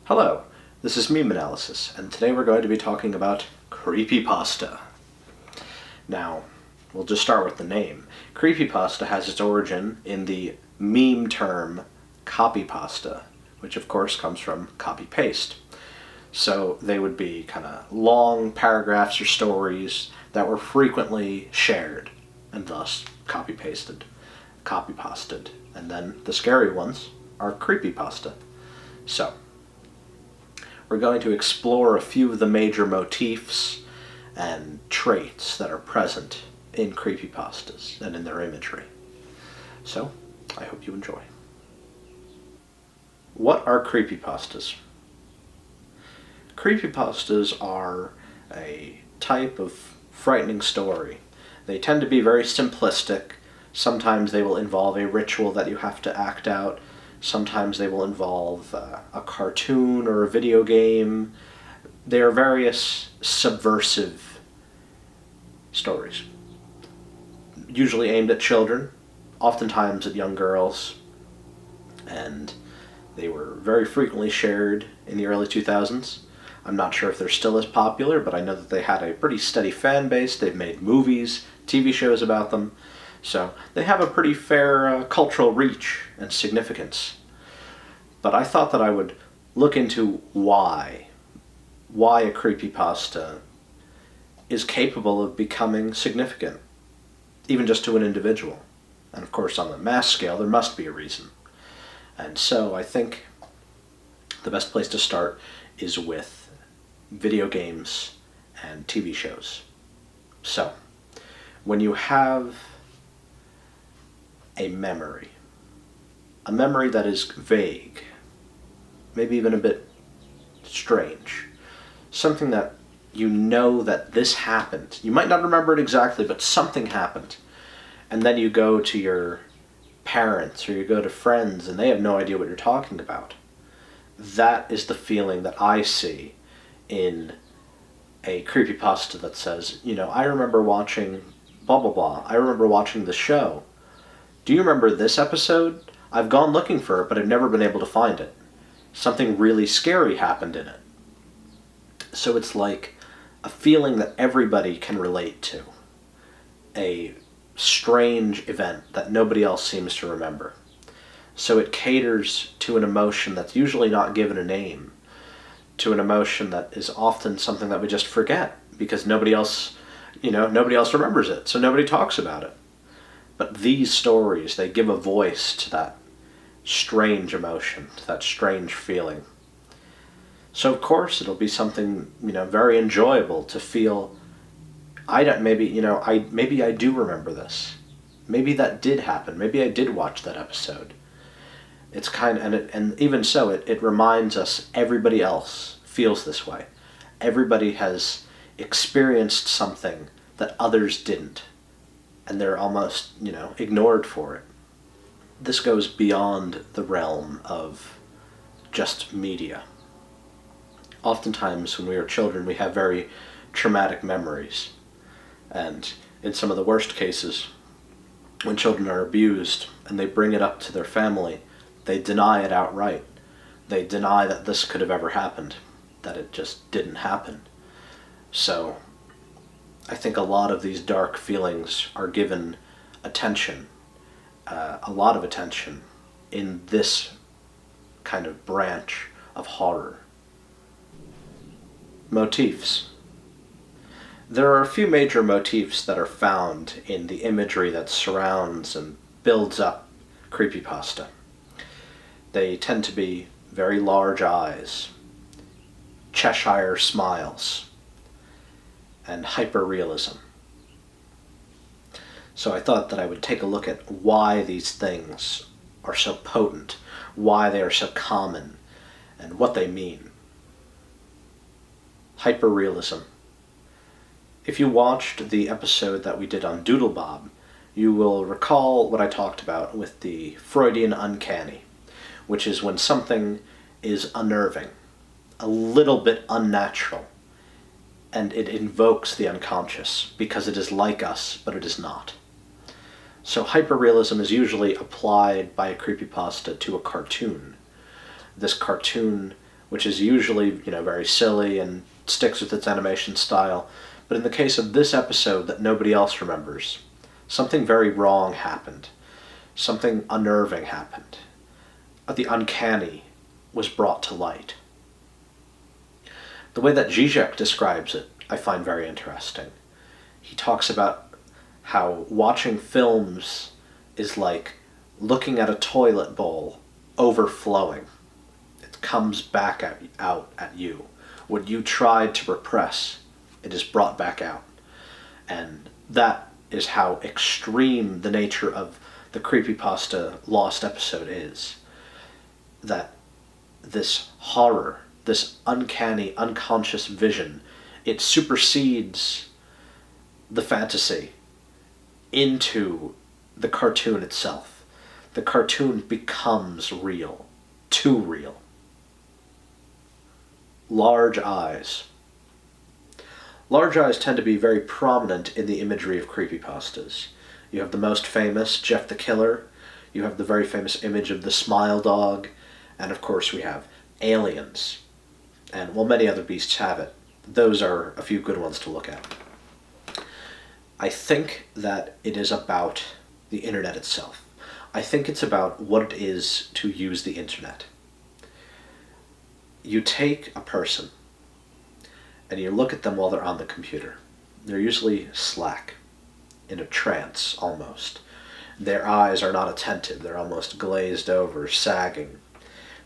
Hello, this is MemeAnalysis, and today we're going to be talking about Creepypasta. Now, we'll just start with the name. Creepypasta has its origin in the meme term copypasta, which of course comes from copy-paste. So they would be kind of long paragraphs or stories that were frequently shared, and thus copy-pasted, copy-pasted. And then the scary ones are creepypasta. So, we're going to explore a few of the major motifs and traits that are present in creepypastas and in their imagery. So, I hope you enjoy. What are creepypastas? Creepypastas are a type of frightening story. They tend to be very simplistic. Sometimes they will involve a ritual that you have to act out. Sometimes they will involve a cartoon or a video game. They are various subversive stories, usually aimed at children, oftentimes at young girls, and they were very frequently shared in the early 2000s. I'm not sure if they're still as popular, but I know that they had a pretty steady fan base. They've made movies, TV shows about them. So they have a pretty fair cultural reach and significance. But I thought that I would look into why a creepypasta is capable of becoming significant, even just to an individual. And of course, on the mass scale, there must be a reason. And so I think the best place to start is with video games and TV shows. So, when you have a memory that is vague, maybe even a bit strange, something that you know that this happened. You might not remember it exactly, but something happened. And then you go to your parents or you go to friends and they have no idea what you're talking about. That is the feeling that I see in a creepypasta that says, I remember watching blah blah blah. I remember watching the show. Do you remember this episode? I've gone looking for it, but I've never been able to find it. Something really scary happened in it. So it's like a feeling that everybody can relate to. A strange event that nobody else seems to remember. So it caters to an emotion that's usually not given a name, to an emotion that is often something that we just forget because nobody else remembers it, so nobody talks about it. But these stories, they give a voice to that strange emotion, to that strange feeling. So of course it'll be something, very enjoyable to feel, maybe I do remember this. Maybe that did happen. Maybe I did watch that episode. It's and even so, it reminds us everybody else feels this way. Everybody has experienced something that others didn't. And they're almost, ignored for it. This goes beyond the realm of just media. Oftentimes when we are children, we have very traumatic memories. And in some of the worst cases, when children are abused and they bring it up to their family, they deny it outright. They deny that this could have ever happened, that it just didn't happen. So I think a lot of these dark feelings are given attention, a lot of attention, in this kind of branch of horror. Motifs. There are a few major motifs that are found in the imagery that surrounds and builds up creepypasta. They tend to be very large eyes, Cheshire Smiles, and hyperrealism. So I thought that I would take a look at why these things are so potent, why they are so common, and what they mean. Hyperrealism. If you watched the episode that we did on Doodlebob, you will recall what I talked about with the Freudian uncanny, which is when something is unnerving, a little bit unnatural, and it invokes the unconscious because it is like us, but it is not. So hyperrealism is usually applied by a creepypasta to a cartoon. This cartoon which is usually, very silly and sticks with its animation style. But in the case of this episode that nobody else remembers, something very wrong happened. Something unnerving happened. The uncanny was brought to light. The way that Zizek describes it, I find very interesting. He talks about how watching films is like looking at a toilet bowl overflowing. It comes back out at you. What you tried to repress, it is brought back out. And that is how extreme the nature of the Creepypasta Lost episode is. That this horror, this uncanny, unconscious vision, it supersedes the fantasy into the cartoon itself. The cartoon becomes real, too real. Large eyes. Large eyes tend to be very prominent in the imagery of creepypastas. You have the most famous, Jeff the Killer. You have the very famous image of the Smile.dog. And of course we have aliens. And well, many other beasts have it. Those are a few good ones to look at. I think that it is about the internet itself. I think it's about what it is to use the internet. You take a person and you look at them while they're on the computer. They're usually slack, in a trance almost. Their eyes are not attentive. They're almost glazed over, sagging.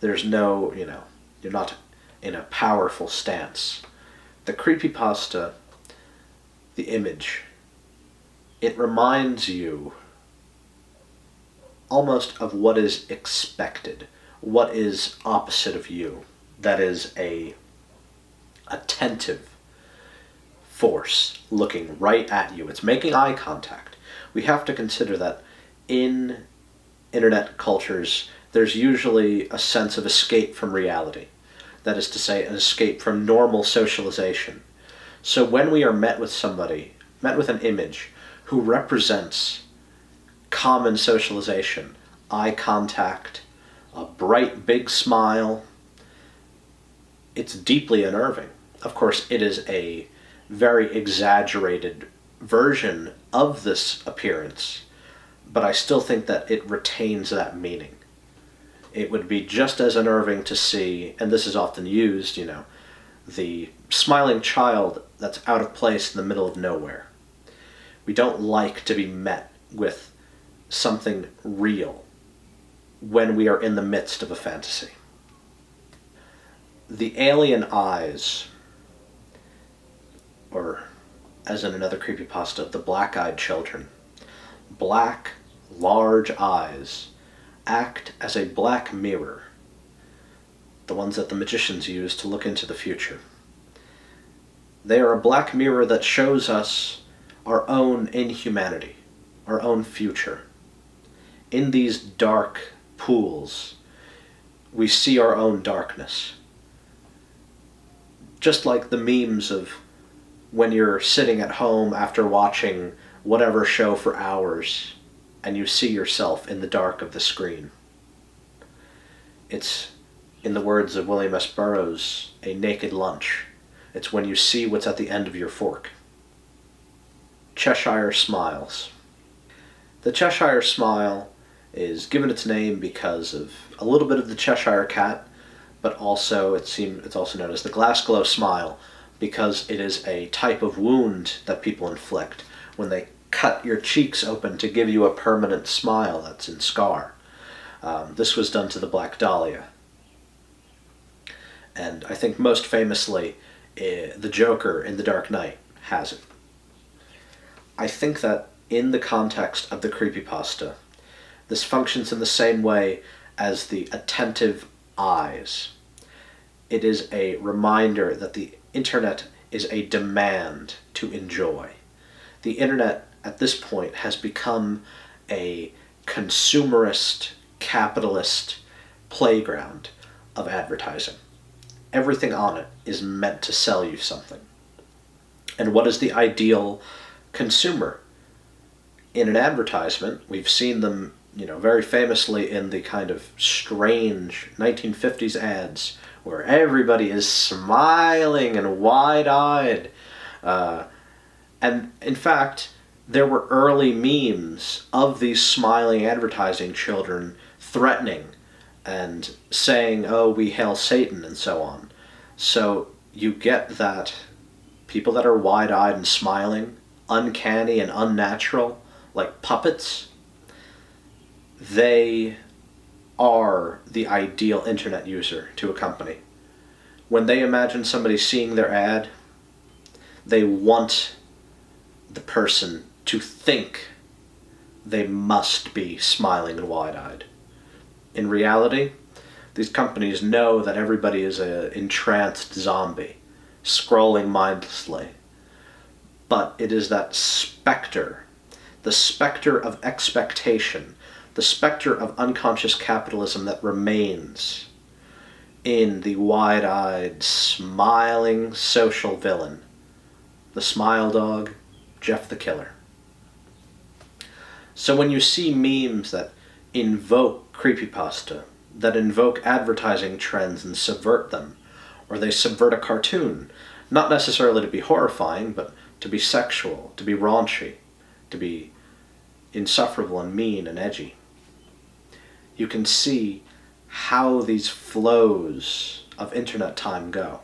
There's no, you're not in a powerful stance. The creepypasta, the image, it reminds you almost of what is expected, what is opposite of you. That is a attentive force looking right at you. It's making eye contact. We have to consider that in internet cultures, there's usually a sense of escape from reality. That is to say, an escape from normal socialization. So when we are met with somebody, met with an image who represents common socialization, eye contact, a bright big smile, it's deeply unnerving. Of course, it is a very exaggerated version of this appearance, but I still think that it retains that meaning. It would be just as unnerving to see, and this is often used, the smiling child that's out of place in the middle of nowhere. We don't like to be met with something real when we are in the midst of a fantasy. The alien eyes, or as in another creepypasta, the black-eyed children. Black, large eyes act as a black mirror, the ones that the magicians use to look into the future. They are a black mirror that shows us our own inhumanity, our own future. In these dark pools, we see our own darkness. Just like the memes of when you're sitting at home after watching whatever show for hours and you see yourself in the dark of the screen. It's, in the words of William S. Burroughs, a naked lunch. It's when you see what's at the end of your fork. Cheshire Smiles. The Cheshire Smile is given its name because of a little bit of the Cheshire Cat, but also it's also known as the glass glow smile because it is a type of wound that people inflict when they cut your cheeks open to give you a permanent smile that's in scar. This was done to the Black Dahlia. And I think most famously, the Joker in The Dark Knight has it. I think that in the context of the creepypasta, this functions in the same way as the attentive eyes. It is a reminder that the internet is a demand to enjoy. The internet, at this point, has become a consumerist, capitalist playground of advertising. Everything on it is meant to sell you something. And what is the ideal consumer? In an advertisement, we've seen them very famously in the kind of strange 1950s ads where everybody is smiling and wide-eyed. And in fact, there were early memes of these smiling advertising children threatening and saying, "Oh, we hail Satan," and so on. So you get that people that are wide-eyed and smiling, uncanny and unnatural, like puppets, they are the ideal internet user to a company. When they imagine somebody seeing their ad, they want the person to think they must be smiling and wide-eyed. In reality, these companies know that everybody is an entranced zombie, scrolling mindlessly. But it is that specter, the specter of expectation, the specter of unconscious capitalism that remains in the wide-eyed, smiling social villain, the Smile.dog, Jeff the Killer. So when you see memes that invoke creepypasta, that invoke advertising trends and subvert them, or they subvert a cartoon, not necessarily to be horrifying, but to be sexual, to be raunchy, to be insufferable and mean and edgy, you can see how these flows of internet time go.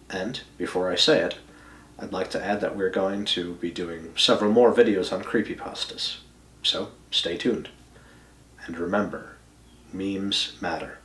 And before I say it, I'd like to add that we're going to be doing several more videos on creepypastas. So stay tuned. And remember, memes matter.